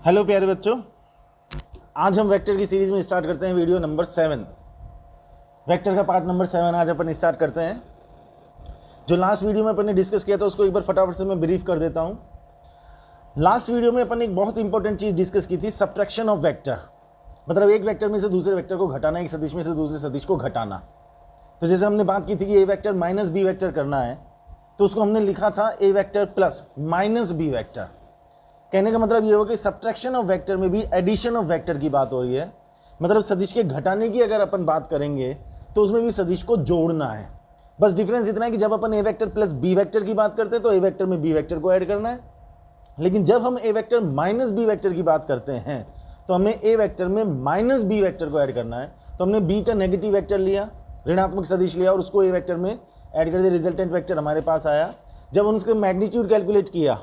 Hello प्यारे बच्चों, आज हम वेक्टर की सीरीज में स्टार्ट करते हैं वीडियो नंबर 7। वेक्टर का पार्ट नंबर 7 आज अपन स्टार्ट करते हैं। जो लास्ट वीडियो में अपन ने डिस्कस किया था उसको एक बार फटाफट से मैं ब्रीफ कर देता हूं। लास्ट वीडियो में अपन ने एक बहुत इंपॉर्टेंट चीज डिस्कस की थी, सब्ट्रैक्शन ऑफ वेक्टर। मतलब एक वेक्टर में से दूसरे वेक्टर को घटाना, एक सदिश में से दूसरे सदिश को घटाना। तो जैसे हमने बात की थी कि A vector minus B vector करना है, तो उसको हमने लिखा था A vector plus minus B vector. कहने का मतलब ये हो कि सब्ट्रैक्शन ऑफ वेक्टर में भी एडिशन ऑफ वेक्टर की बात हो रही है। मतलब सदिश के घटाने की अगर अपन बात करेंगे तो उसमें भी सदिश को जोड़ना है। बस डिफरेंस इतना है कि जब अपन A vector plus B vector की बात करते हैं तो ए वेक्टर में बी वेक्टर को ऐड करना है, लेकिन जब हम ए वेक्टर माइनस बी वेक्टर की बात करते हैं तो हमें ए वेक्टर में माइनस बी वेक्टर को ऐड करना है। तो हमने बी का नेगेटिव वेक्टर लिया, ऋणात्मक सदिश लिया और उसको ए वेक्टर में ऐड कर दिया, रिजल्टेंट वेक्टर हमारे पास आया। जब हम उसका मैग्नीट्यूड कैलकुलेट किया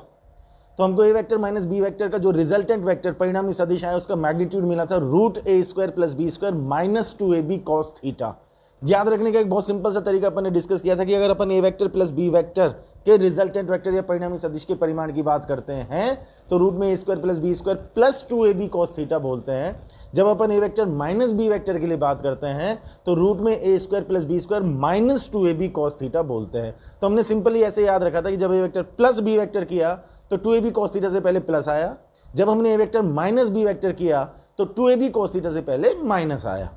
तो हमको ए वेक्टर माइनस बी वेक्टर का जो रिजल्टेंट वेक्टर परिणामी सदिश आया उसका मैग्नीट्यूड मिला था root A square plus B square minus 2ab cos theta. याद रखने का एक बहुत सिंपल सा तरीका अपन ने डिस्कस किया था कि अगर अपन A vector plus B vector के रिजल्टेंट वेक्टर या परिणामी सदिश के परिमाण की बात करते हैं तो रूट में A square plus B square plus 2ab cos theta बोलते हैं। जब अपन A vector minus B vector के लिए बात करते हैं तो रूट में A square plus B square minus 2ab cos theta बोलते हैं। तो हमने सिंपली ऐसे याद रखा था कि जब ए वेक्टर प्लस बी वेक्टर किया तो 2ab cos थीटा से पहले प्लस आया, जब हमने ए वेक्टर माइनस बी वेक्टर किया तो 2ab cos थीटा से पहले माइनस आया।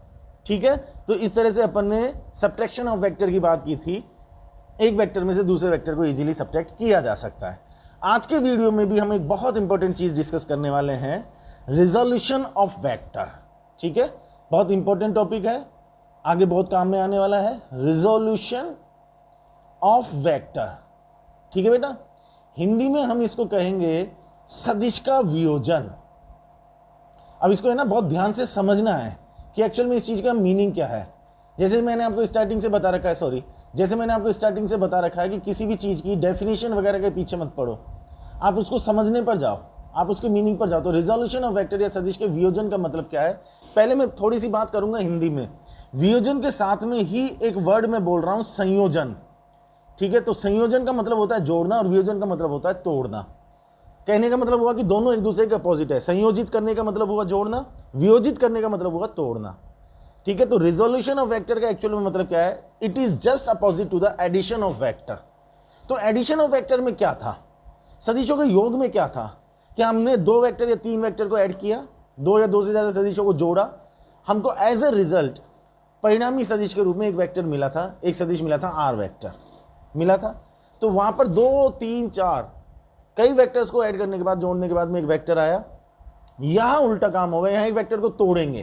ठीक है, तो इस तरह से अपन ने सब्ट्रैक्शन ऑफ वेक्टर की बात की थी। एक वेक्टर में से दूसरे वेक्टर को इजीली सब्ट्रैक्ट किया जा सकता है। आज के वीडियो में भी हम एक बहुत इंपॉर्टेंट चीज डिस्कस करने वाले हैं, रिजोल्यूशन ऑफ वेक्टर। ठीक है, बहुत इंपॉर्टेंट टॉपिक है, आगे बहुत काम में आने वाला है, रिजोल्यूशन ऑफ वेक्टर। ठीक है बेटा, हिंदी में हम इसको कहेंगे सदिश का वियोजन। अब इसको है ना बहुत ध्यान से समझना है कि एक्चुअल में इस चीज का मीनिंग क्या है। जैसे मैंने आपको स्टार्टिंग से बता रखा है कि किसी भी चीज की डेफिनेशन वगैरह के पीछे मत पड़ो, आप उसको समझने पर जाओ, आप उसके मीनिंग पर जाओ। तो रिजोल्यूशन ऑफ वेक्टर या सदिश के वियोजन का मतलब क्या है, पहले मैं थोड़ी सी बात करूंगा हिंदी में। वियोजन के साथ में ही एक वर्ड में बोल रहा हूं, संयोजन। ठीक है, तो संयोजन का मतलब होता है जोड़ना और वियोजन का मतलब होता है तोड़ना। कहने का मतलब हुआ कि दोनों एक दूसरे के अपोजिट है। संयोजित करने का मतलब हुआ जोड़ना, वियोजित करने का मतलब हुआ तोड़ना। ठीक है, तो रिजोल्यूशन ऑफ वेक्टर का एक्चुअल में मतलब क्या है, it is just opposite to the addition of vector. तो एडिशन ऑफ वेक्टर में क्या था, सदिशों के योग में क्या था, क्या हमने दो वेक्टर या तीन वेक्टर को ऐड किया, दो या दो से ज्यादा सदिशों को जोड़ा, हमको एज ए रिजल्ट परिणामी सदिश के रूप में एक वेक्टर मिला था, एक सदिश मिला था आर वेक्टर मिला था। तो वहां पर दो तीन चार कई वेक्टर्स को ऐड करने के बाद, जोड़ने के बाद में एक वेक्टर आया। यहां उल्टा काम होगा, यहां एक वेक्टर को तोड़ेंगे,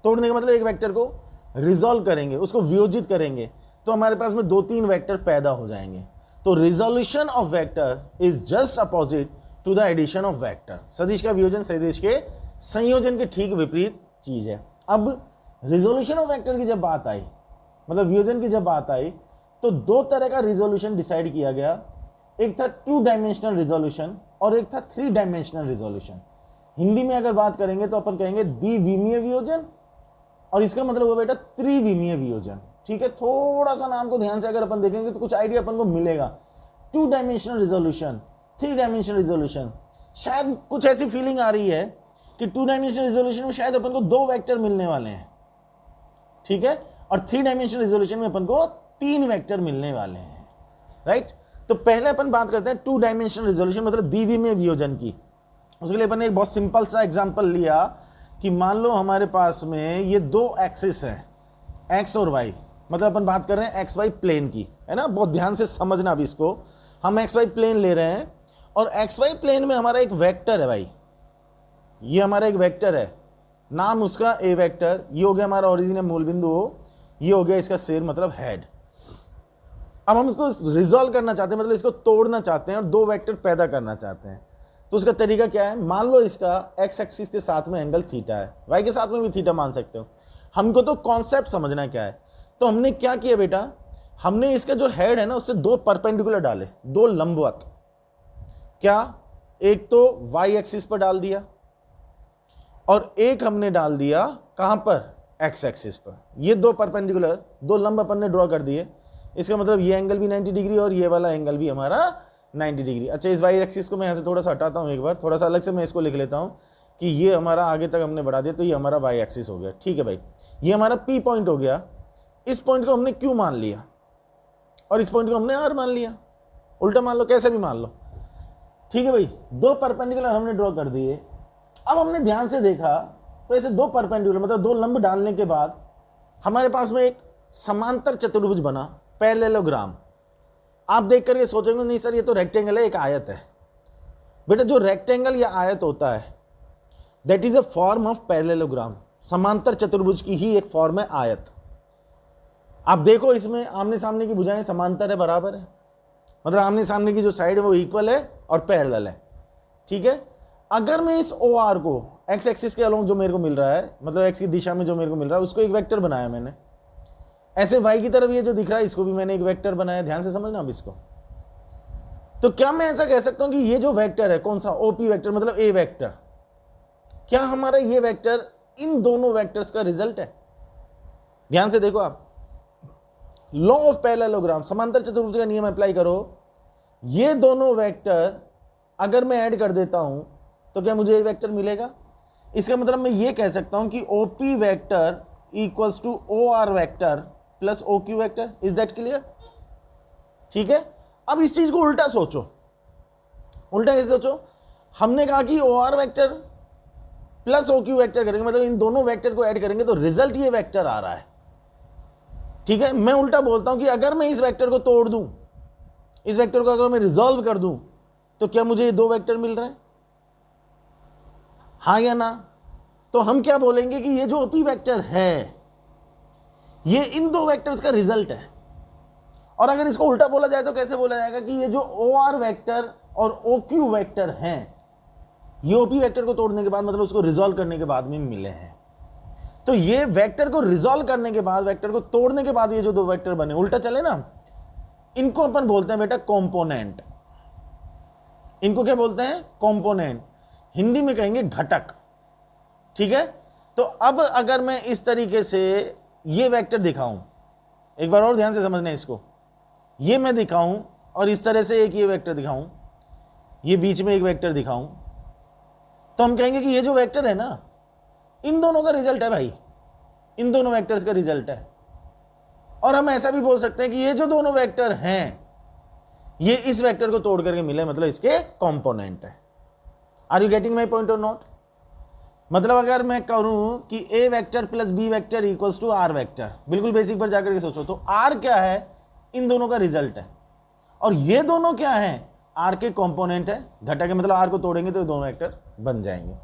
तोड़ने का मतलब एक वेक्टर को रिजॉल्व करेंगे, उसको वियोजित करेंगे, तो हमारे पास में दो तीन वेक्टर पैदा हो जाएंगे। तो resolution of vector is just opposite to the addition of vector. सदिश का वियोजन सदिश के संयोजन के ठीक विपरीत चीज है। अब रिजोल्यूशन ऑफ वेक्टर की जब बात आई, मतलब वियोजन की जब बात आई, तो दो तरह का रिजोल्यूशन डिसाइड किया गया। एक था 2 डायमेंशनल रिजोल्यूशन और एक था 3 डायमेंशनल रिजोल्यूशन। हिंदी में अगर बात करेंगे तो अपन कहेंगे द्विविमीय वियोजन, और इसका मतलब हुआ बेटा त्रिविमीय वियोजन। ठीक है, थोड़ा सा नाम को ध्यान से अगर अपन देखेंगे तो कुछ आइडिया अपन को मिलेगा। 2 डायमेंशनल रिजोल्यूशन, 3 डायमेंशनल रिजोल्यूशन, शायद कुछ ऐसी फीलिंग आ रही है कि 2 डायमेंशनल रिजोल्यूशन में शायद अपन को 2 वेक्टर मिलने वाले हैं। ठीक है, और 3 डायमेंशनल रिजोल्यूशन में अपन को 3 वेक्टर मिलने वाले हैं। राइट, तो पहले अपन बात करते हैं 2 डायमेंशनल रिजोल्यूशन मतलब द्विविमीय वियोजन की। उसके लिए अपन ने एक बहुत सिंपल सा एग्जांपल लिया कि मान लो हमारे पास में ये दो एक्सिस हैं, एक्स और वाई, मतलब अपन बात कर रहे हैं एक्स वाई प्लेन की, है ना। बहुत ध्यान से समझना अब इसको, हम एक्स वाई प्लेन ले रहे हैं और एक्स वाई प्लेन में हमारा एक वेक्टर है भाई, ये हमारा एक वेक्टर है, नाम उसका ए वेक्टर। ये हो गया हमारा ओरिजिन या मूल बिंदु हो, ये हो गया इसका सिर मतलब हेड। अब हम इसको रिजॉल्व करना चाहते हैं, मतलब इसको तोड़ना चाहते हैं और दो वेक्टर पैदा करना चाहते हैं। तो उसका तरीका क्या है, मान लो इसका एक्स एक्सिस के साथ में एंगल थीटा है, वाई के साथ में भी थीटा मान सकते हो। हमको तो कॉन्सेप्ट समझना क्या है। तो हमने क्या किया बेटा, हमने इसका जो हेड है ना उससे दो परपेंडिकुलर डाले, दो लंबवत। क्या, एक तो वाई एक्सिस पर डाल दिया और एक हमने डाल दिया कहां पर, एक्स एक्सिस पर। ये दो परपेंडिकुलर, दो लंब अपन ने ड्रॉ कर दिए। इसका मतलब ये एंगल भी 90 डिग्री और ये वाला एंगल भी हमारा 90 डिग्री। अच्छा, इस वाई एक्सिस को मैं यहाँ से थोड़ा सा हटाता हूँ, एक बार थोड़ा सा अलग से मैं इसको लिख लेता हूँ कि ये हमारा आगे तक हमने बढ़ा दिया, तो ये हमारा वाई एक्सिस हो गया। ठीक है भाई, ये हमारा पी पॉइंट हो गया। इस पॉइंट को हमने क्यू मान लिया और इस पॉइंट को हमने आर मान लिया, उल्टा मान लो, कैसे भी मान लो। ठीक है भाई, दो परपेंडिकुलर हमने ड्रॉ कर दिए। अब हमने ध्यान से देखा तो ऐसे दो परपेंडिकुलर मतलब दो लंब डालने के बाद हमारे पास में एक समांतर चतुर्भुज बना, पैरेललोग्राम। आप देख करके सोचेंगे नहीं सर ये तो रेक्टेंगल है, एक आयत है। बेटा जो रेक्टेंगल या आयत होता है that is a form of parallelogram. समांतर चतुर्भुज की ही एक फॉर्म है आयत। आप देखो इसमें आमने सामने की भुजाएं समांतर है, बराबर है, मतलब आमने सामने की जो साइड है वो इक्वल है और पैरेलल है। ठीक है, अगर मैं इस ओ आर को एक्स एक्सिस के अलोंग जो मेरे को मिल रहा है, मतलब एक्स की दिशा में जो मेरे को मिल रहा है, उसको एक वेक्टर बनाया मैंने। ऐसे वाई की तरफ ये जो दिख रहा है इसको भी मैंने एक वेक्टर बनाया। ध्यान से समझना अब इसको। तो क्या मैं ऐसा कह सकता हूं कि ये जो वेक्टर है, कौन सा, ओपी वेक्टर मतलब ए वेक्टर, क्या हमारा ये वेक्टर इन दोनों वेक्टर्स का रिजल्ट है? ध्यान से देखो आप, लॉ ऑफ पैरेललोग्राम, समांतर चतुर्भुज का नियम अप्लाई करो। ये दोनों वेक्टर अगर मैं ऐड कर देता हूं तो क्या मुझे ये वेक्टर मिलेगा? इसका मतलब मैं ये कह सकता हूं कि OP vector equals to O R vector plus O Q vector. Is that clear? ठीक है, अब इस चीज को उल्टा सोचो। उल्टा कैसे सोचो? हमने कहा कि O R vector plus O Q vector करेंगे, मतलब इन दोनों वेक्टर को ऐड करेंगे तो रिजल्ट ये वेक्टर आ रहा है। ठीक है, मैं उल्टा बोलता हूं कि अगर मैं इस वेक्टर को तोड़ दूं, इस वेक्टर को अगर मैं रिजॉल्व कर दूं, तो क्या मुझे ये दो वेक्टर मिल रहे हैं? हाँ या ना? तो हम क्या बोलेंगे कि ये जो ओपी वेक्टर है ये इन दो वेक्टर्स का रिजल्ट है। और अगर इसको उल्टा बोला जाए तो कैसे बोला जाएगा कि ये जो ओ आर वेक्टर और ओ क्यू वेक्टर हैं ये ओपी वेक्टर को तोड़ने के बाद, मतलब उसको रिजॉल्व करने के बाद में मिले हैं। तो ये वेक्टर को रिजॉल्व करने के बाद, वेक्टर को तोड़ने के बाद ये जो दो वेक्टर बने, उल्टा चले ना, इनको अपन बोलते हैं बेटा कॉम्पोनेंट। इनको क्या बोलते हैं? कॉम्पोनेंट। हिंदी में कहेंगे घटक। ठीक है, तो अब अगर मैं इस तरीके से ये वेक्टर दिखाऊं, एक बार और ध्यान से समझना इसको, ये मैं दिखाऊं और इस तरह से एक ये वेक्टर दिखाऊं, ये बीच में एक वेक्टर दिखाऊं, तो हम कहेंगे कि ये जो वेक्टर है ना, इन दोनों का रिजल्ट है भाई, इन दोनों वेक्टर्स का रिजल्ट है। और हम ऐसा भी बोल सकते हैं कि ये जो दोनों वेक्टर हैं ये इस वेक्टर को तोड़ करके मिले, मतलब इसके कंपोनेंट है। Are you getting my point or not? मतलब अगर मैं करूं कि A vector plus B vector equals to R vector, बिल्कुल बेसिक पर जाकर के सोचो, तो आर क्या है? इन दोनों का रिजल्ट है। और ये दोनों क्या है? आर के कंपोनेंट है, घटक है, मतलब आर को तोड़ेंगे तो दोनों वेक्टर बन जाएंगे।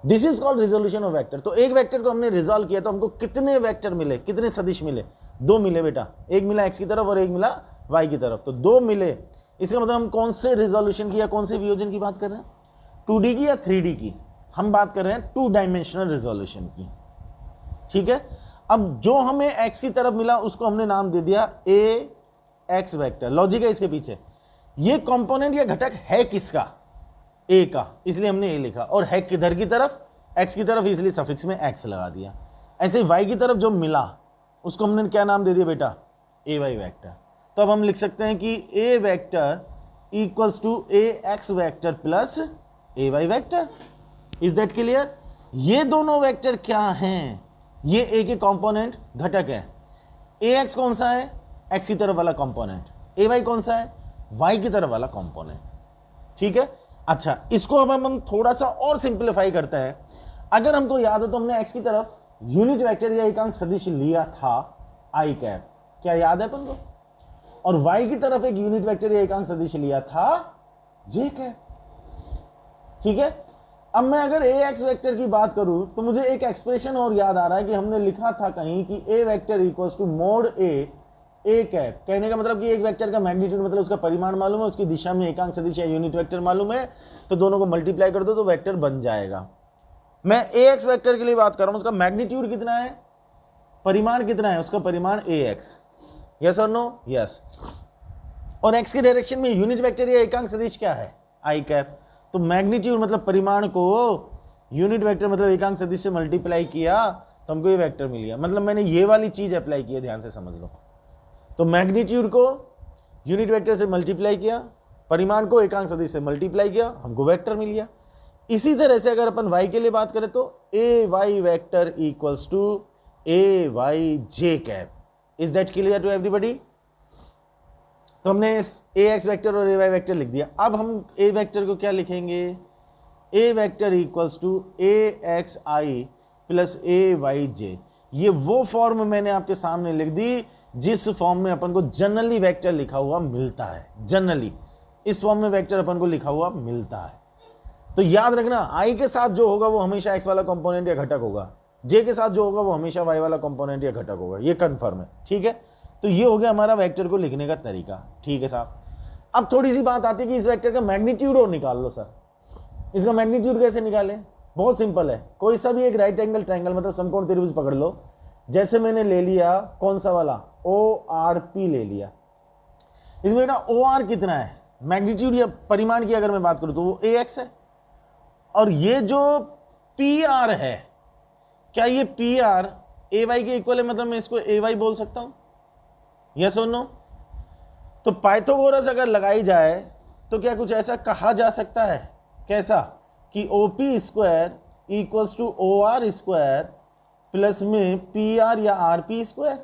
This is called resolution of vector. तो एक वेक्टर को हमने रिजॉल्व किया तो हमको कितने वेक्टर मिले, कितने सदिश मिले? दो मिले बेटा, एक मिला एक्स की तरफ और एक मिला वाई की तरफ, तो दो मिले। इसका मतलब हम कौन से रिजोल्यूशन की या कौन से वियोजन की बात कर रहे हैं? 2D की या 3D की? हम बात कर रहे हैं 2 डायमेंशनल रिजोल्यूशन की। ठीक है, अब जो हमें एक्स की तरफ मिला उसको हमने नाम दे दिया ए एक्स वेक्टर। लॉजिक है इसके पीछे, ये कंपोनेंट या घटक है किसका? ए का, इसलिए हमने ए लिखा, और है किधर की तरफ? एक्स की तरफ, इसलिए सफिक्स में एक्स लगा दिया। ऐसे वाई की तरफ जो मिला उसको हमने क्या नाम दे दिया बेटा? A Y vector. तो अब हम लिख सकते हैं कि A vector equals to A X vector plus A Y vector. Is that clear? ये दोनों वेक्टर क्या हैं? ये ए के कंपोनेंट घटक है। ए एक्स कौन सा है? एक्स की तरफ वाला कंपोनेंट। ए वाई कौन सा है? वाई की तरफ वाला कंपोनेंट। ठीक है, अच्छा इसको अब हम थोड़ा सा और सिंप्लीफाई करते हैं। अगर हमको याद हो तो हमने एक्स की तरफ यूनिट वेक्टर या एकांक सदिश लिया था आई कैप, क्या याद है अपन को? और वाई की तरफ एक यूनिट वेक्टर या एकांक सदिश लिया था जे कैप। ठीक है, अब मैं अगर ए एक्स वेक्टर की बात करूं तो मुझे एक एक्सप्रेशन और याद आ रहा है कि हमने लिखा था कहीं कि A vector equals to mod A cap. कहने का मतलब कि एक वेक्टर का मैग्नीट्यूड मतलब उसका परिमाण मालूम है, उसकी दिशा में एकांक सदिश या यूनिट वेक्टर मालूम है, तो दोनों को मल्टीप्लाई कर दो तो वेक्टर बन जाएगा। मैं ए एक्स वेक्टर के लिए बात कर रहा हूं, उसका मैग्नीट्यूड कितना है, परिमाण कितना है, उसका परिमाण ए एक्स। यस और नो? यस। और एक्स के डायरेक्शन में यूनिट वेक्टर या एकांक सदिश क्या है? आई कैप। तो मैग्नीट्यूड मतलब परिमाण को यूनिट वेक्टर मतलब एकांक सदिश से मल्टीप्लाई किया तो हमको ये वेक्टर मिल गया। मतलब मैंने ये वाली चीज अप्लाई की है, ध्यान से समझ लो। तो मैग्नीट्यूड को यूनिट वेक्टर से मल्टीप्लाई किया परिमाण को एकांक सदिश से मल्टीप्लाई किया, हमको वेक्टर मिल गया। इसी तरह से अगर अपन y के लिए बात करें तो A Y vector equals to A Y J cap. Is that clear to everybody? तो हमने इस ए एक्स वेक्टर और ए वाई वेक्टर लिख दिया। अब हम ए वेक्टर को क्या लिखेंगे? A vector equals to A X I plus A Y J. ये वो फॉर्म मैंने आपके सामने लिख दी जिस फॉर्म में अपन को जनरली वेक्टर लिखा हुआ मिलता है। जनरली इस फॉर्म में वेक्टर अपन को लिखा हुआ मिलता है। तो याद रखना, आई के साथ जो होगा वो हमेशा एक्स वाला कंपोनेंट या घटक होगा, जे के साथ जो होगा वो हमेशा वाई वाला कंपोनेंट या घटक होगा। ये कंफर्म है, ठीक है। तो ये हो गया हमारा वेक्टर को लिखने का तरीका, ठीक है साहब। अब थोड़ी सी बात आती है कि इस वेक्टर का मैग्नीट्यूड और निकाल लो सर। इसका मैग्नीट्यूड कैसे निकालें? बहुत सिंपल है। कोई सा भी एक राइट एंगल ट्रायंगल मतलब समकोण त्रिभुज पकड़ लो। जैसे मैंने ले लिया कौन सा वाला, ओ आर पी ले लिया। इसमें बेटा ओ आर कितना है, मैग्नीट्यूड या परिमाण की अगर मैं बात करूं तो वो ए एक्स है। और ये जो पी आर है, क्या ये पी आर ए वाई के इक्वल है? मतलब मैं इसको ए वाई बोल सकता हूं, यस और नो? तो पाइथागोरस अगर लगाई जाए तो क्या कुछ ऐसा कहा जा सकता है? कैसा? कि O P square equals to O R square plus में पी आर या आर पी स्क्वायर।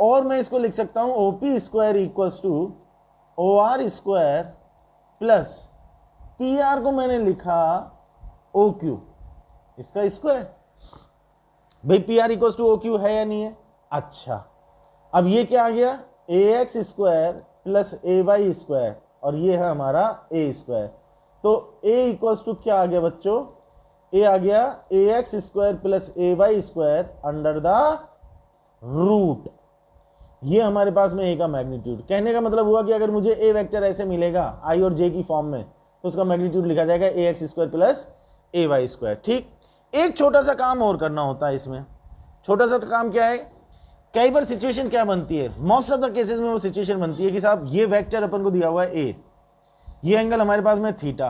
और मैं इसको लिख सकता हूं O P square equals to O R square plus P R को मैंने लिखा ओ क्यू, इसका स्क्वायर। भाई P R equals to O Q है या नहीं है? अच्छा, अब ये क्या आ गया? A X square plus A Y square, और ये है हमारा ए स्क्वायर। तो ए इक्वल्स टू क्या आ गया बच्चों? ए आ गया A X square plus A Y square under the root. ये हमारे पास में ए का मैग्नीट्यूड। कहने का मतलब हुआ कि अगर मुझे ए वेक्टर ऐसे मिलेगा आई और जे की फॉर्म में, तो उसका मैग्नीट्यूड लिखा जाएगा ए X square plus A Y square. ठीक, एक छोटा सा काम और करना होता है इसमें। छोटा सा काम क्या है? कई बार सिचुएशन क्या बनती है, मोस्ट ऑफ द केसेस में वो सिचुएशन बनती है कि साहब ये वेक्टर अपन को दिया हुआ है ए, ये एंगल हमारे पास में थीटा।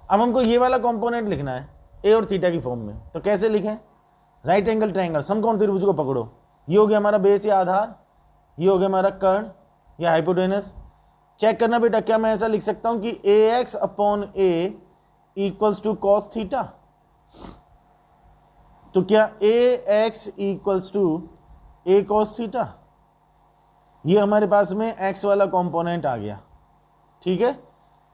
अब हमको ये वाला कंपोनेंट लिखना है ए और थीटा की फॉर्म में, तो कैसे लिखें? राइट एंगल ट्रायंगल समकोण त्रिभुज को पकड़ो। ये हो गया हमारा बेस या आधार, ये हो गया हमारा कर्ण या हाइपोटेनस। चेक करना बेटा, क्या मैं ऐसा लिख सकता हूं कि A X upon A equals to cos theta? तो क्या A X equals to A cos theta? ये हमारे पास में एक्स वाला कंपोनेंट आ गया, ठीक है।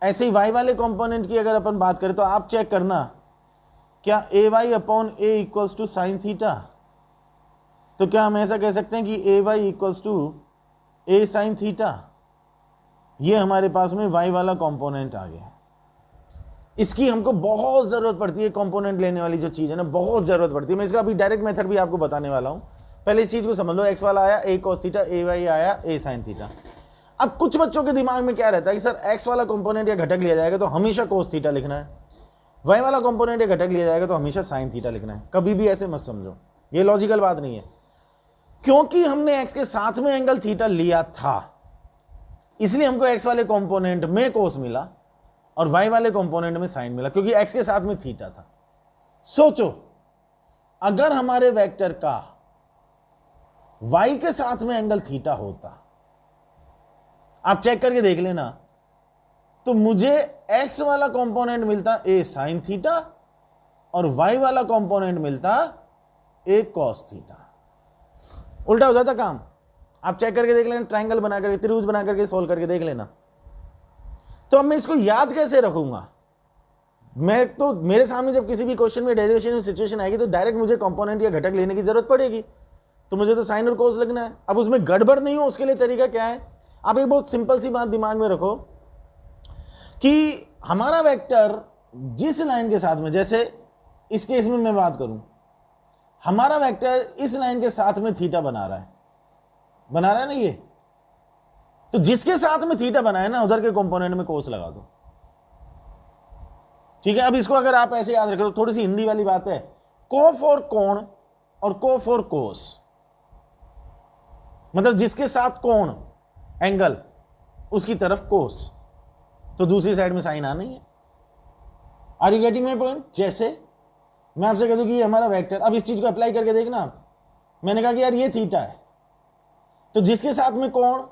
ऐसे ही वाई वाले कंपोनेंट की अगर अपन बात करें तो आप चेक करना, क्या A Y upon A equals to sine theta? तो क्या हम ऐसा कह सकते हैं कि A Y equals to A sine theta? ये हमारे पास में वाई वाला कंपोनेंट आ गया। इसकी हमको बहुत जरूरत पड़ती है, कंपोनेंट लेने वाली जो चीज है ना, बहुत जरूरत पड़ती है। मैं इसका अभी डायरेक्ट मेथड भी आपको बताने वाला हूं। पहले इस चीज को समझ लो, एक्स वाला आया ए कॉस थीटा, ए वाई आया ए साइन थीटा। अब कुछ बच्चों के दिमाग में क्या रहता है कि सर एक्स वाला कंपोनेंट या घटक लिया जाएगा तो हमेशा कोस थीटा लिखना है, वाई वाला कंपोनेंट या घटक लिया जाएगा तो हमेशा साइन थीटा लिखना है। कभी भी ऐसे मत समझो, ये लॉजिकल बात नहीं है। क्योंकि हमने एक्स के साथ में एंगल थीटा लिया था, इसलिए हमको एक्स वाले कंपोनेंट में कोस मिला और वाई वाले कंपोनेंट में साइन मिला, क्योंकि एक्स के साथ में थीटा था। सोचो, अगर हमारे वेक्टर का वाई के साथ में एंगल थीटा होता, आप चेक करके देख लेना, तो मुझे एक्स वाला कंपोनेंट मिलता ए साइन थीटा और वाई वाला कंपोनेंट मिलता ए कॉस थीटा। उल्टा हो जाता काम। आप चेक करके देख लेना, ट्रायंगल बना करके, त्रिभुज बना करके सोल्व करके देख लेना। तो अब मैं इसको याद कैसे रखूंगा? मैं तो मेरे सामने जब किसी भी क्वेश्चन में डेरिवेशन में सिचुएशन आएगी तो डायरेक्ट मुझे कंपोनेंट या घटक लेने की जरूरत पड़ेगी, तो मुझे तो साइन और कोस लगना है। अब उसमें गड़बड़ नहीं हो उसके लिए तरीका क्या है? आप एक बहुत सिंपल सी बात दिमाग में रखो कि हमारा वेक्टर जिस लाइन के साथ में, जैसे इस केस में मैं बात करूं, हमारा वेक्टर इस लाइन के साथ में थीटा बना रहा है ना ये, तो जिसके साथ में थीटा बनाए ना उधर के कंपोनेंट में कोस लगा दो, ठीक है। अब इसको अगर आप ऐसे याद रखो तो थोड़ी सी हिंदी वाली बात है, को फॉर कोण और को फॉर कोस, मतलब जिसके साथ कोण एंगल उसकी तरफ कोस, तो दूसरी साइड में साइन आना ही है। Are you getting my point? जैसे मैं आपसे कह दूं कि ये हमारा वेक्टर, अब इस चीज को अप्लाई करके देखना आप। मैंने कहा कि यार ये थीटा है, तो जिसके साथ में कोण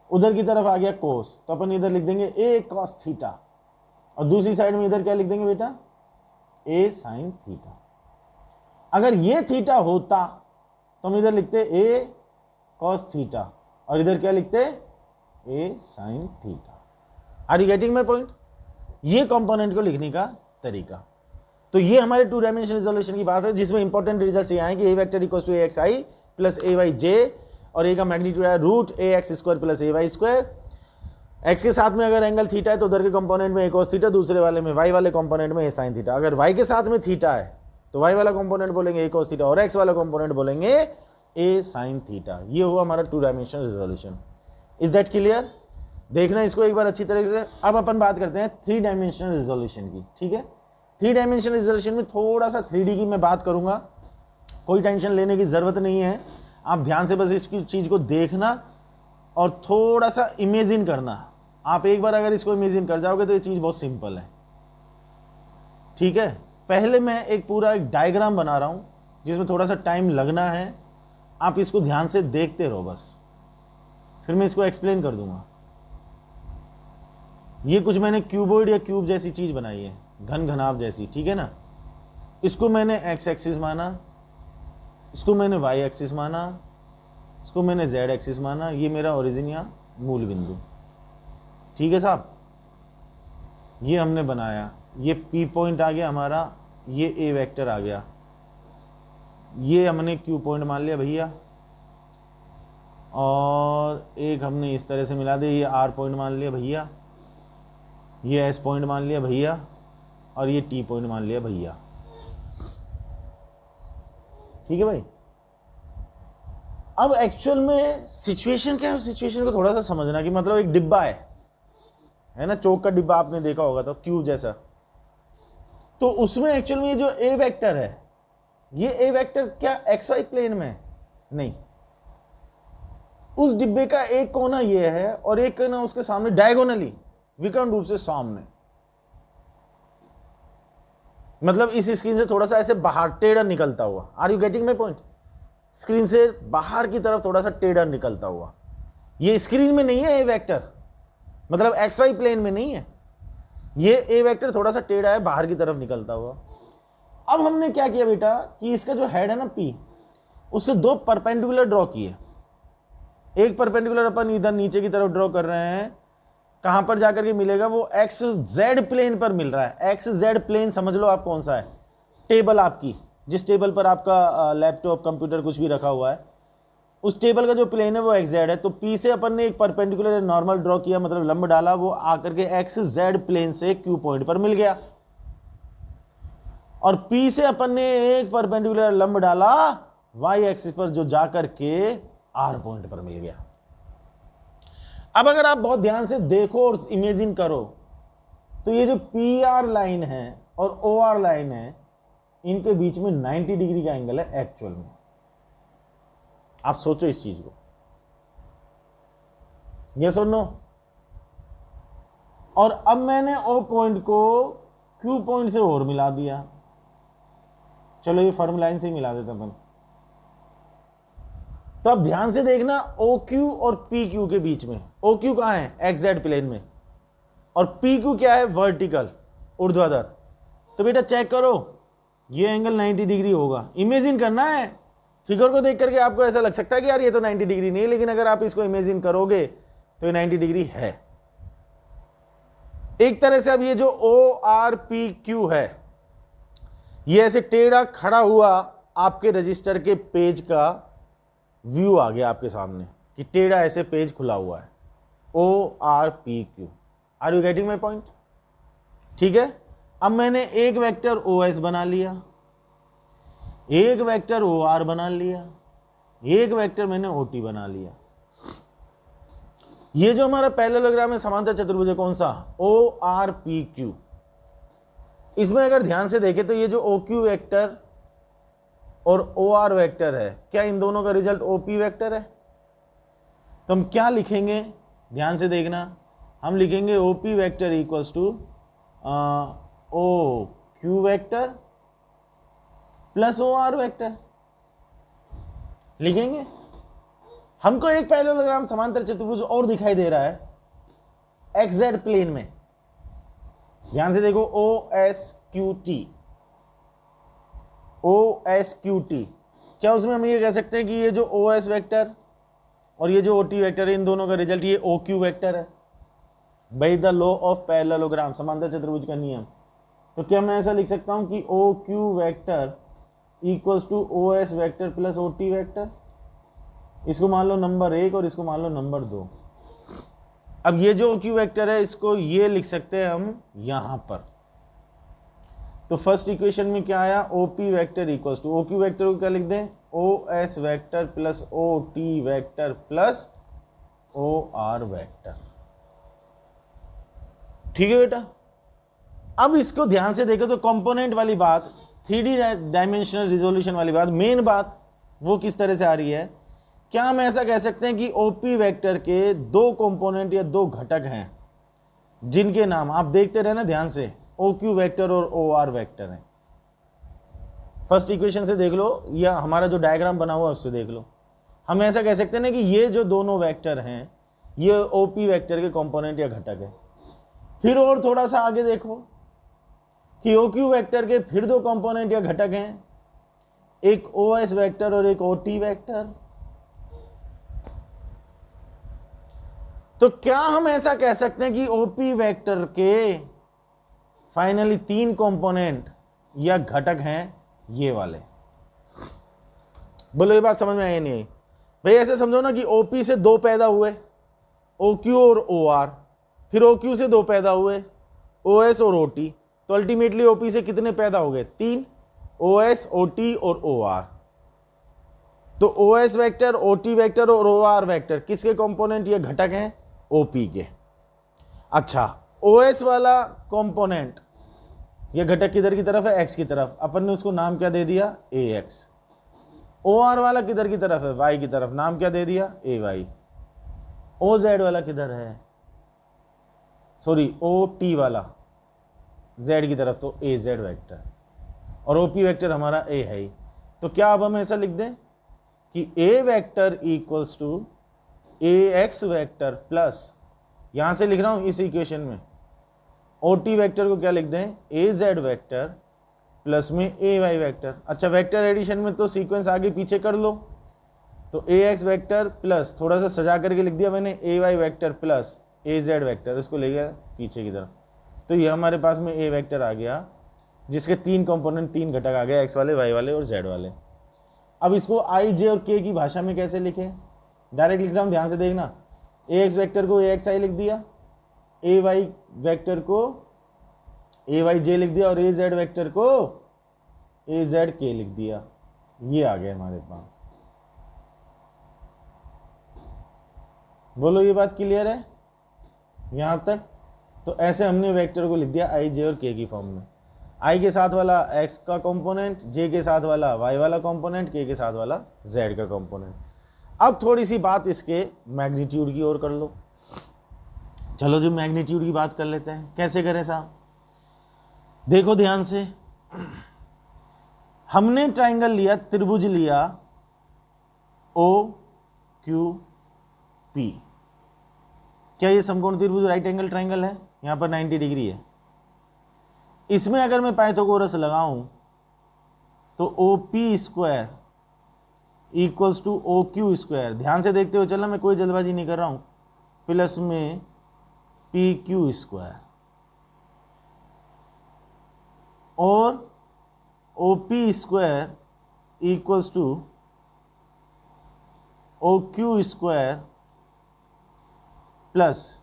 उधर की तरफ आ गया कोस, तो अपन इधर लिख देंगे ए कॉस थीटा, और दूसरी साइड में इधर क्या लिख देंगे बेटा, ए साइन थीटा। अगर ये थीटा होता तो हम इधर लिखते ए कॉस थीटा, और इधर क्या लिखते, A sine theta. Are you getting my point? ये कंपोनेंट को लिखने का तरीका। तो ये हमारे 2 डायमेंशन रिजोल्यूशन की बात है, जिसमें इंपॉर्टेंट रिजल्ट ये आए कि A vector equals to A X I plus A Y J, और ए का मैग्नीट्यूड है root A X square plus A Y square. X के साथ में अगर एंगल थीटा है तो उधर के कंपोनेंट में ए कॉस थीटा, दूसरे वाले में वाई वाले कंपोनेंट में ए साइन थीटा। अगर वाई के साथ में थीटा है तो वाई वाला कंपोनेंट बोलेंगे ए कॉस थीटा, और एक्स वाला कंपोनेंट बोलेंगे ए साइन थीटा। ये हुआ हमारा 2 dimension resolution. Is that clear? देखना इसको एक बार अच्छी तरह से। अब अपन बात करते हैं 3 डायमेंशनल रिजोल्यूशन की। ठीक है, 3 डायमेंशनल रिजोल्यूशन में थोड़ा सा 3D की मैं बात करूंगा, कोई टेंशन लेने की जरूरत नहीं है। आप ध्यान से बस इसकी चीज को देखना और थोड़ा सा इमेजिन करना। आप एक बार अगर इसको इमेजिन कर जाओगे तो ये चीज बहुत सिंपल है। ठीक है, पहले मैं एक पूरा एक डायग्राम बना रहा हूं जिसमें थोड़ा सा टाइम लगना है। आप इसको ध्यान से देखते रहो बस, फिर मैं इसको एक्सप्लेन कर दूंगा। ये कुछ मैंने क्यूबॉइड या क्यूब जैसी चीज बनाई है, घन घनाभ जैसी, ठीक है ना। इसको मैंने एक्स एक्सिस माना, इसको मैंने वाई एक्सिस माना, इसको मैंने जेड एक्सिस माना। ये मेरा ओरिजिन या मूल बिंदु, ठीक है साहब। ये हमने बनाया, ये पी पॉइंट आ गया हमारा, ये ए वेक्टर आ गया, ये हमने क्यू पॉइंट मान लिया भैया, और एक हमने इस तरह से मिला दिया, ये आर पॉइंट मान लिया भैया, ये एस पॉइंट मान लिया भैया, और ये टी पॉइंट मान लिया भैया। ठीक है भाई। अब एक्चुअल में सिचुएशन क्या है, सिचुएशन को थोड़ा सा समझना कि मतलब एक डिब्बा है ना, चौक का डिब्बा आपने देखा होगा तो क्यूब जैसा। तो उसमें एक्चुअल में ये जो ए वेक्टर है, ये ए वेक्टर क्या एक्स वाई प्लेन में है? नहीं, उस डिब्बे का एक कोना ये है और एक कोना उसके सामने डायगोनली विकर्ण रूप से सामने, मतलब इस स्क्रीन से थोड़ा सा ऐसे बाहर टेढ़ा निकलता हुआ। Are you getting my point? Screen से बाहर की तरफ थोड़ा सा टेढ़ा निकलता हुआ। ये स्क्रीन में नहीं है ए वेक्टर, मतलब एक्स वाई प्लेन में नहीं है। ये ए वेक्टर थोड़ा सा टेढ़ा है, बाहर की तरफ निकलता हुआ। अब हमने क्या किया बेटा कि इसका जो हेड है ना पी, उससे 2 परपेंडिकुलर ड्रॉ किए। एक परपेंडिकुलर अपन इधर नीचे की तरफ ड्रॉ कर रहे हैं, कहां पर जाकर के मिलेगा, वो एक्स जेड प्लेन पर मिल रहा है। एक्स जेड प्लेन समझ लो आप कौन सा है, टेबल आपकी, जिस टेबल पर आपका लैपटॉप कंप्यूटर कुछ भी रखा हुआ है, उस टेबल का जो प्लेन है वो एक्स जेड है। तो पी से अपन ने एक परपेंडिकुलर नॉर्मल ड्रॉ किया, मतलब लंब डाला, वो आकर के एक्स जेड प्लेन से क्यू पॉइंट पर मिल गया। और पी से अपन ने एक परपेंडिकुलर लंब डाला वाई एक्सिस पर, जो जाकर के आर पॉइंट पर मिल गया। अब अगर आप बहुत ध्यान से देखो और इमेजिन करो तो ये जो पी आर लाइन है और ओ आर लाइन है, इनके बीच में 90 डिग्री का एंगल है एक्चुअल में। आप सोचो इस चीज को, यस और नो। और अब मैंने ओ पॉइंट को क्यू पॉइंट से और मिला दिया। चलो ये फर्म लाइन से ही मिला देते अपन। तो अब ध्यान से देखना, ओ क्यू और पी क्यू के बीच में, ओ क्यू कहां है, एक्स जेड प्लेन में, और पी क्यू क्या है, वर्टिकल, ऊर्ध्वाधर। तो बेटा चेक करो, ये एंगल 90 डिग्री होगा। इमेजिन करना है, फिगर को देख करके आपको ऐसा लग सकता है कि यार ये तो 90 डिग्री नहीं है, लेकिन अगर आप इसको इमेजिन करोगे तो ये 90 डिग्री है एक तरह से। अब ये जो ओ आर पी क्यू है, ये ऐसे टेढ़ा खड़ा हुआ आपके रजिस्टर के पेज का व्यू आ गया आपके सामने कि टेढ़ा ऐसे पेज खुला हुआ है, O R P Q. Are you getting my point? ठीक है। अब मैंने एक वेक्टर ओ एस बना लिया, एक वेक्टर ओ आर बना लिया, एक वेक्टर मैंने ओ टी बना लिया। ये जो हमारा पैरेललोग्राम है समांतर चतुर्भुज कौन सा, ओ आर पी क्यू। इसमें अगर ध्यान से देखें तो ये जो ओ क्यू वेक्टर और ओ आर वेक्टर है, क्या इन दोनों का रिजल्ट ओ पी वेक्टर है? तो हम क्या लिखेंगे, ध्यान से देखना, हम लिखेंगे O P vector equals to O Q vector plus O R vector लिखेंगे। हमको एक पैरेललोग्राम समांतर चतुर्भुज और दिखाई दे रहा है XZ प्लेन में। ध्यान से देखो, OSQT। क्या उसमें हम ये कह सकते हैं कि ये जो OS वेक्टर और ये जो OT वेक्टर है, इन दोनों का रिजल्ट ये OQ वेक्टर है? By the law of parallelogram, समांतर चतुर्भुज का नियम। तो क्या मैं ऐसा लिख सकता हूं कि OQ vector equals to OS vector plus OT vector? इसको मान लो नंबर 1 और इसको मान लो नंबर 2। अब ये जो OQ वेक्टर है इसको ये लिख सकते हैं हम यहां पर। तो फर्स्ट इक्वेशन में क्या आया, OP vector equals to, OQ vector को क्या लिख दें, OS vector plus OT vector plus OR vector. ठीक है बेटा। अब इसको ध्यान से देखो तो कंपोनेंट वाली बात, 3D डायमेंशनल रिजोल्यूशन वाली बात, मेन बात वो किस तरह से आ रही है। क्या हम ऐसा कह सकते हैं कि OP वेक्टर के दो कंपोनेंट या दो घटक हैं जिनके नाम आप देखते रहे ना ध्यान से, OQ वेक्टर और OR वेक्टर है। फर्स्ट इक्वेशन से देख लो या हमारा जो डायग्राम बना हुआ है उससे देख लो। हम ऐसा कह सकते हैं ना कि ये जो दोनों वेक्टर हैं ये OP वेक्टर के कंपोनेंट या घटक है। फिर और थोड़ा सा आगे देखो कि OQ वेक्टर के फिर दो कंपोनेंट या घटक हैं, एक OS वेक्टर और एक OT वेक्टर। तो क्या हम ऐसा कह सकते हैं कि OP वेक्टर के फाइनली 3 कंपोनेंट या घटक हैं ये वाले? बोलो ये बात समझ में आई नहीं आई? भाई ऐसे समझो ना कि OP से 2 पैदा हुए, OQ और OR, फिर OQ से 2 पैदा हुए, OS और OT। तो अल्टीमेटली OP से कितने पैदा हो गए, 3, OS, OT और OR। तो OS वेक्टर, OT वेक्टर और OR वेक्टर किसके कंपोनेंट या घटक हैं, OP के। अच्छा, OS वाला कंपोनेंट ये घटक किधर की तरफ है, X की तरफ, अपन ने उसको नाम क्या दे दिया, AX। OR वाला किधर की तरफ है, Y की तरफ, नाम क्या दे दिया, AY। OZ वाला किधर है, सॉरी OT वाला Z की तरफ, तो AZ वेक्टर, और OP वेक्टर हमारा A है ही। तो क्या अब हम ऐसा लिख दें कि A vector equals to AX vector plus, यहां से लिख रहा हूं इस इक्वेशन में, OT वेक्टर को क्या लिख दें, AZ वेक्टर प्लस में AY वेक्टर। अच्छा, वेक्टर एडिशन में तो सीक्वेंस आगे पीछे कर लो, तो AX वेक्टर प्लस, थोड़ा सा सजा करके लिख दिया मैंने, AY vector plus AZ vector, इसको ले गया पीछे की तरफ। तो ये हमारे पास में A वेक्टर आ गया जिसके 3 कंपोनेंट, 3 घटक आ गए, X वाले, Y वाले और Z वाले। अब इसको I, J और K की भाषा में कैसे लिखें, डायरेक्ट लिख रहा हूं, ध्यान से देखना। AX वेक्टर को AXI लिख दिया, AY वेक्टर को AYJ लिख दिया और AZ वेक्टर को AZK लिख दिया। ये आ गया हमारे पास। बोलो ये बात क्लियर है यहां तक? तो ऐसे हमने वेक्टर को लिख दिया I, J और K की फॉर्म में। I के साथ वाला X का कंपोनेंट, J के साथ वाला Y वाला कंपोनेंट, K के साथ वाला Z का कंपोनेंट। अब थोड़ी सी बात इसके मैग्नीट्यूड की ओर कर लो। चलो जी मैग्नीट्यूड की बात कर लेते हैं। कैसे करें साहब, देखो ध्यान से, हमने ट्राइंगल लिया, त्रिभुज लिया OQP। क्या ये समकोण त्रिभुज राइट एंगल ट्राइंगल है? यहां पर 90 डिग्री है। इसमें अगर मैं पाइथागोरस लगाऊं तो OP square equals to OQ square, ध्यान से देखते हुए चलना, मैं कोई जल्दबाजी नहीं कर रहा हूं, प्लस में PQ स्क्वायर, और OP square equals to OQ square plus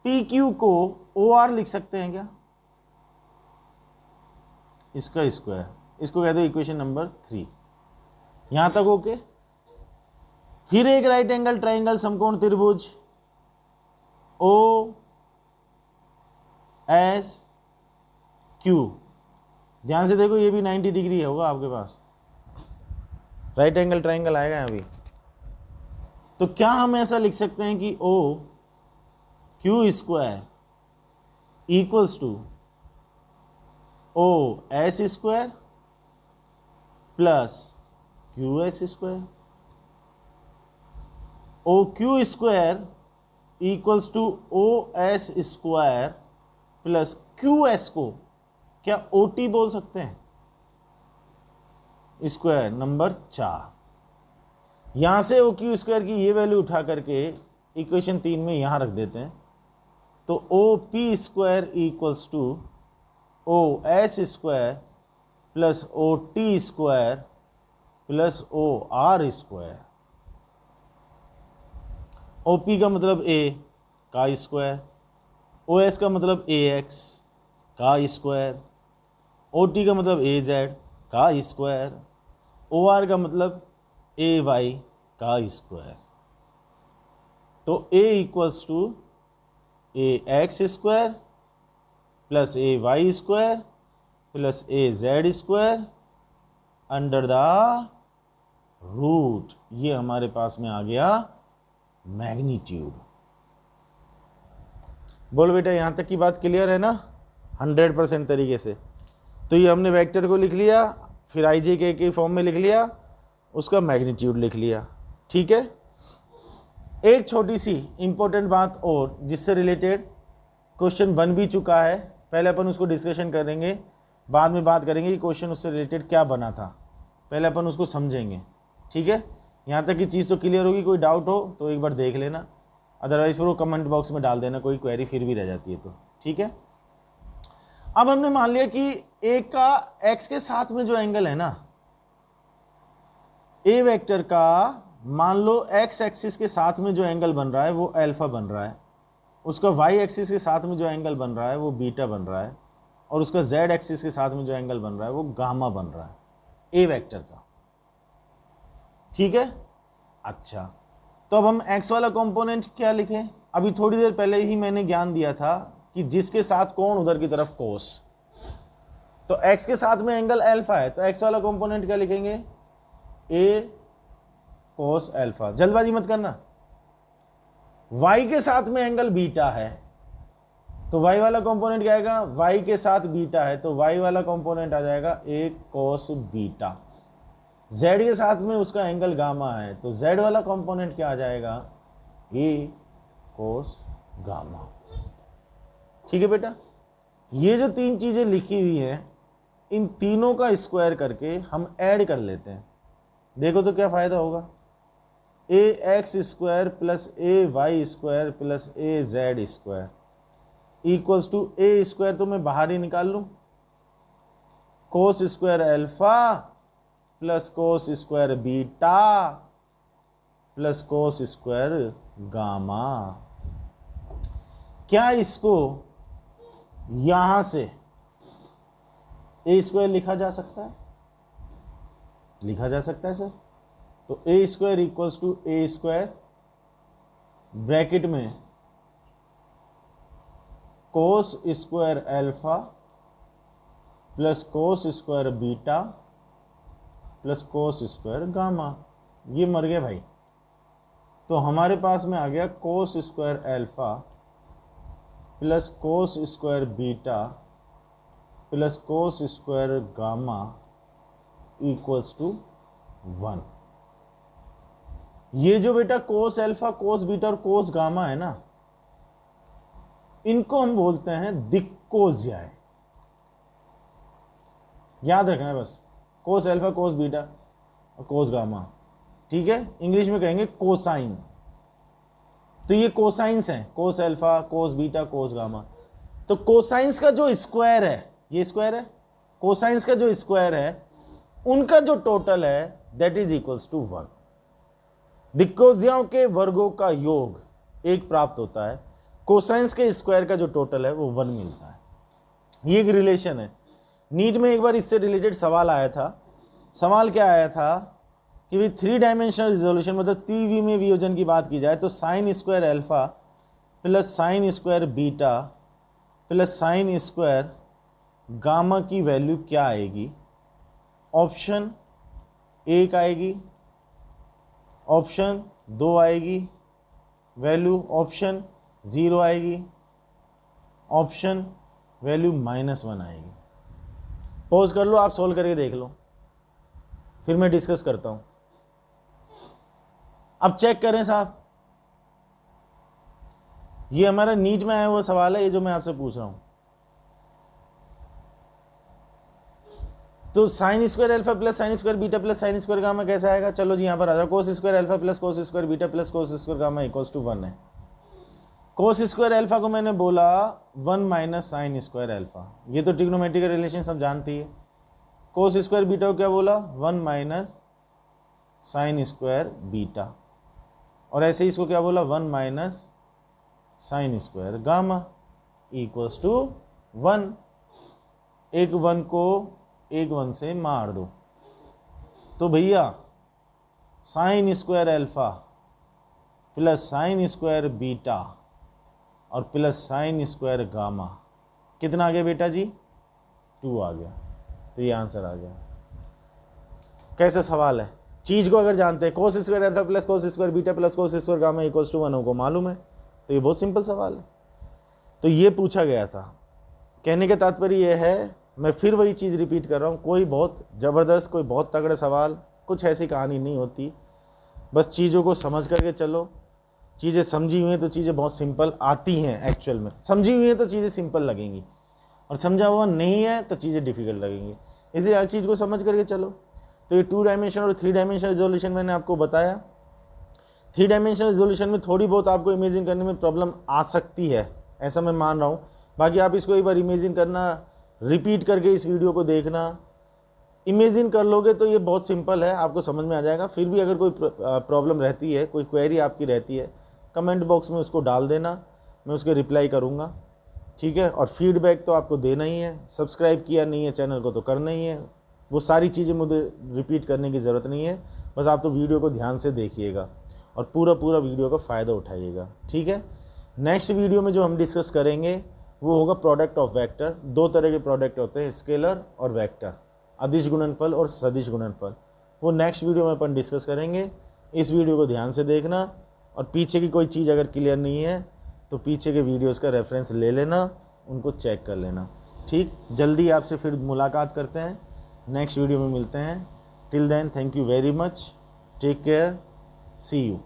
PQ को OR लिख सकते हैं क्या, इसका स्क्वायर, इसको कहते हैं इक्वेशन नंबर 3। यहां तक ओके। फिर एक राइट एंगल ट्राइंगल समकोण त्रिभुज OSQ, ध्यान से देखो ये भी 90 डिग्री होगा आपके पास, राइट एंगल ट्राइंगल आएगा अभी। तो क्या हम ऐसा लिख सकते हैं कि OQ square equals to OS square plus QS square. O Q square equals to O S square plus Q S को क्या ओ टी बोल सकते हैं? Square number 4। यहां से ओ क्यू स्क्वायर की ये वैल्यू उठा करके इक्वेशन 3 में यहां रख देते हैं, तो O P square equals to O S square plus O T square plus O R square. O P का मतलब ए का स्क्वायर, ओ एस का मतलब ए एक्स का स्क्वायर, ओ टी का मतलब ए जेड का स्क्वायर, ओ आर का मतलब ए वाई का स्क्वायर। तो A equals to A X square plus A Y square plus A Z square under the root. ये हमारे पास में आ गया मैग्नीट्यूड। बोल बेटा, यहां तक की बात क्लियर है ना? 100% तरीके से। तो ये हमने वेक्टर को लिख लिया, फिर आई जे के फॉर्म में लिख लिया, उसका मैग्नीट्यूड लिख लिया। ठीक है। एक छोटी सी इंपॉर्टेंट बात और जिससे रिलेटेड क्वेश्चन बन भी चुका है, पहले अपन उसको डिस्कशन करेंगे, बाद में बात करेंगे कि क्वेश्चन उससे रिलेटेड क्या बना था। पहले अपन उसको समझेंगे। ठीक है। यहाँ तक की चीज़ तो क्लियर होगी। कोई डाउट हो तो एक बार देख लेना, अदरवाइज फिर वो कमेंट बॉक्स में डाल देना, कोई क्वेरी फिर भी रह जाती है तो। ठीक है। अब हमने मान लिया कि ए का एक्स के साथ में जो एंगल है ना, ए वेक्टर का मान लो एक्स एक्सिस के साथ में जो एंगल बन रहा है वो अल्फा बन रहा है, उसका वाई एक्सिस के साथ में जो एंगल बन रहा है वो बीटा बन रहा है, और उसका जेड एक्सिस के साथ में जो एंगल बन रहा है वो गामा बन रहा है ए वेक्टर का। ठीक है। अच्छा, तो अब हम एक्स वाला कंपोनेंट क्या लिखें? अभी थोड़ी देर पहले ही मैंने ज्ञान दिया था कि जिसके साथ कोण उधर की तरफ कोस, तो एक्स के साथ में एंगल अल्फा है, तो एक्स वाला कंपोनेंट क्या लिखेंगे? ए कोस अल्फा। जल्दबाजी मत करना। वाई के साथ में एंगल बीटा है, तो वाई वाला कंपोनेंट क्या आएगा? वाई के साथ बीटा है तो वाई वाला कंपोनेंट आ जाएगा ए कोस बीटा। जेड के साथ में उसका एंगल गामा है, तो जेड वाला कंपोनेंट क्या आ जाएगा? ए कोस गामा। ठीक है बेटा। ये जो तीन चीजें लिखी हुई हैं, इन तीनों का स्क्वायर करके हम ऐड कर लेते हैं। देखो तो क्या फायदा होगा? A X square plus A Y square plus A Z square equals to A square, तो मैं बाहर ही निकाल लूं, cos square alpha plus cos square beta plus cos square gamma. क्या इसको यहां से ए स्क्वायर लिखा जा सकता है? लिखा जा सकता है सर। तो A square equals to A square bracket में cos square alpha plus cos square beta plus cos square gamma. ये मर गया भाई। तो हमारे पास में आ गया cos square alpha plus cos square beta plus cos square gamma equals to 1। ये जो बेटा कोस अल्फा, कोस बीटा और कोस गामा है ना, इनको हम बोलते हैं दिक्कोज्याए। याद रखना है बस, कोस अल्फा, कोस बीटा और कोस गामा। ठीक है। इंग्लिश में कहेंगे कोसाइन। तो ये कोसाइंस हैं, cos alpha, cos beta, cos gamma. तो कोसाइंस का जो स्क्वायर है, ये स्क्वायर है, कोसाइंस का जो स्क्वायर है उनका जो टोटल है दैट इज इक्वल्स टू 1। दिक्कोज्याओं के वर्गों का योग 1 प्राप्त होता है, कोसाइंस के स्क्वायर का जो टोटल है वो 1 मिलता है। ये एक रिलेशन है। नीट में एक बार इससे रिलेटेड सवाल आया था। सवाल क्या आया था कि भाई 3 डायमेंशनल रिजोल्यूशन मतलब 3V में वियोजन की बात की जाए तो sine square alpha plus sine square beta plus sine square gamma की वैल्यू क्या आएगी? ऑप्शन 1 आएगी, ऑप्शन 2 आएगी वैल्यू, ऑप्शन 0 आएगी, ऑप्शन वैल्यू -1 आएगी। पॉज कर लो, आप सोल्व करके देख लो, फिर मैं डिस्कस करता हूं। अब चेक करें साहब, ये हमारा नीट में आया हुआ सवाल है, ये जो मैं आपसे पूछ रहा हूँ। तो sine square alpha plus sine square beta plus sine square gamma कैसे आएगा? चलो जी यहाँ पर आ जाओ। Cos square alpha plus cos square beta plus cos square gamma equals to 1 है। कोस स्क्वायर अल्फा को मैंने बोला 1 माइनस साइन स्क्वायर अल्फा, ये तो ट्रिग्नोमेट्रिक रिलेशन सब जानती है। कोस स्क्वायर बीटा को क्या बोला? 1 माइनस साइन स्क्वायर बीटा, और ऐसे ही इसको क्या बोला? 1 minus sine square gamma equals to 1। एक 1 को एक 1 से मार दो, तो भैया sign square alpha plus sine square beta और प्लस साइन स्क्वायर गामा कितना आ गया बेटा जी? 2 आ गया। तो ये आंसर आ गया। कैसा सवाल है? चीज को अगर जानते हैं cos square alpha plus cos square beta plus cos square gamma equals to 1 हमको मालूम है, तो ये बहुत सिंपल सवाल है। तो ये पूछा गया था। कहने का तात्पर्य ये है, मैं फिर वही चीज़ रिपीट कर रहा हूँ, कोई बहुत ज़बरदस्त, कोई बहुत तगड़े सवाल, कुछ ऐसी कहानी नहीं होती। बस चीज़ों को समझ करके चलो। चीज़ें समझी हुई हैं तो चीज़ें बहुत सिंपल आती हैं। एक्चुअल में समझी हुई हैं तो चीज़ें सिंपल लगेंगी, और समझा हुआ नहीं है तो चीज़ें डिफ़िकल्ट लगेंगी। इसलिए हर चीज़ को समझ करके चलो। तो ये 2 डायमेंशन और 3 डायमेंशन रिजोल्यूशन मैंने आपको बताया। 3 डायमेंशन रिजोल्यूशन में थोड़ी बहुत आपको इमेजिन करने में प्रॉब्लम आ सकती है, ऐसा मैं मान रहा हूँ। बाकी आप इसको एक बार इमेजिन करना, रिपीट करके इस वीडियो को देखना। इमेजिन कर लोगे तो ये बहुत सिंपल है, आपको समझ में आ जाएगा। फिर भी अगर कोई प्रॉब्लम रहती है, कोई क्वेरी आपकी रहती है, कमेंट बॉक्स में उसको डाल देना, मैं उसके रिप्लाई करूँगा, ठीक है। और फीडबैक तो आपको देना ही है। सब्सक्राइब किया नहीं है चैनल को तो करना ही है। वो सारी चीज़ें मुझे रिपीट करने की ज़रूरत नहीं है, बस आप तो वीडियो को ध्यान से देखिएगा और पूरा वीडियो का फ़ायदा उठाइएगा, ठीक है। नेक्स्ट वीडियो में जो हम डिस्कस करेंगे वो होगा प्रोडक्ट ऑफ वेक्टर। 2 तरह के प्रोडक्ट होते हैं, स्केलर और वेक्टर, अदिश गुणनफल और सदिश गुणनफल। वो नेक्स्ट वीडियो में अपन डिस्कस करेंगे। इस वीडियो को ध्यान से देखना, और पीछे की कोई चीज़ अगर क्लियर नहीं है तो पीछे के वीडियोस का रेफरेंस ले लेना, उनको चेक कर लेना, ठीक। जल्दी आपसे फिर मुलाकात करते हैं, नेक्स्ट वीडियो में मिलते हैं। Till then thank you very much, take care, see you.